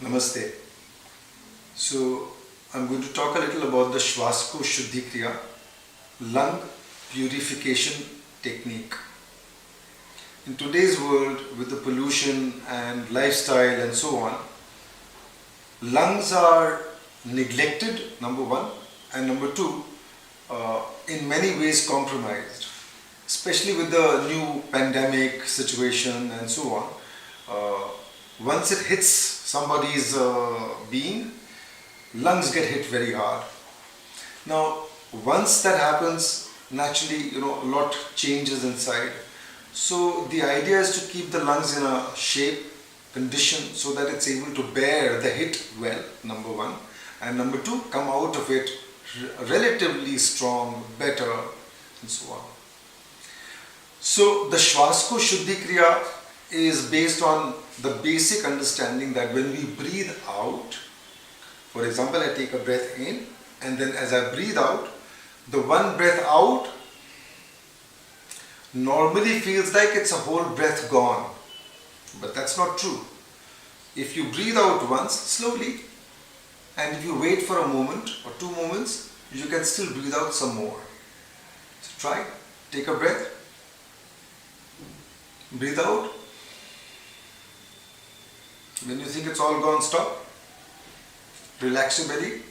Namaste. So I'm going to talk a little about the Swaskosh Shuddhi Kriya, lung purification technique. In today's world, with the pollution and lifestyle and so on, lungs are neglected, number one, and number two, in many ways compromised, especially with the new pandemic situation and so on. Once it hits somebody's being, lungs get hit very hard. Now, once that happens, naturally, a lot changes inside. So the idea is to keep the lungs in a shape, condition, so that it's able to bear the hit well, number one. And number two, come out of it relatively strong, better, and so on. So the Swaskosh Shuddhi Kriya is based on the basic understanding that when we breathe out, for example, I take a breath in, and then as I breathe out, the one breath out normally feels like it's a whole breath gone. But that's not true. If you breathe out once, slowly, and if you wait for a moment or 2 moments, you can still breathe out some more. So try, take a breath, breathe out. When you think it's all gone, stop. Relax your belly.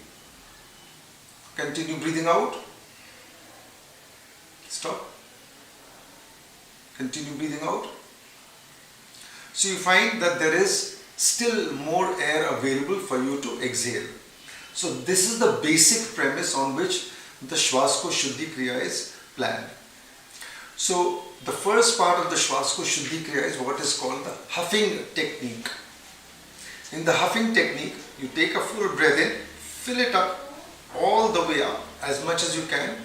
Continue breathing out. Stop. Continue breathing out. So you find that there is still more air available for you to exhale. So this is the basic premise on which the Swaskosh Shuddhi Kriya is planned. So the first part of the Swaskosh Shuddhi Kriya is what is called the huffing technique. In the huffing technique, you take a full breath in, fill it up all the way up as much as you can,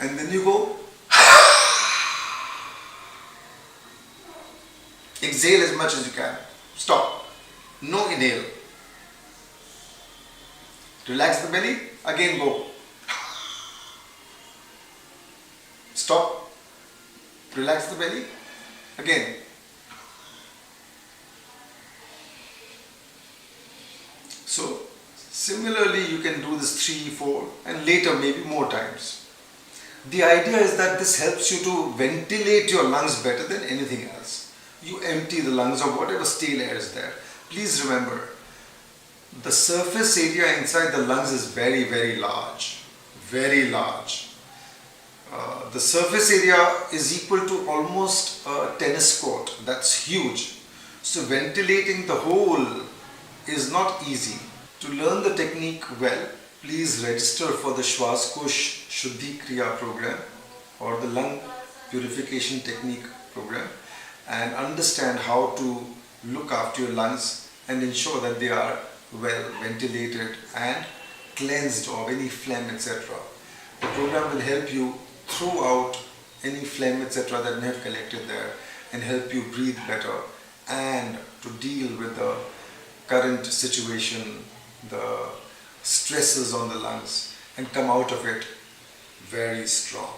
and then you go exhale as much as you can. Stop. No inhale. Relax the belly. Again go. Stop. Relax the belly. Again. So similarly you can do this 3, 4 and later maybe more times. The idea is that this helps you to ventilate your lungs better than anything else. You empty the lungs of whatever stale air is there. Please remember, the surface area inside the lungs is very, very large. Very large. The surface area is equal to almost a tennis court. That's huge. So ventilating the whole is not easy. To learn the technique well, please register for the Swaskosh Shuddhi Kriya program or the lung purification technique program and understand how to look after your lungs and ensure that they are well ventilated and cleansed of any phlegm, etc. The program will help you throw out any phlegm, etc. that may have collected there and help you breathe better and to deal with the current situation, the stresses on the lungs, and come out of it very strong.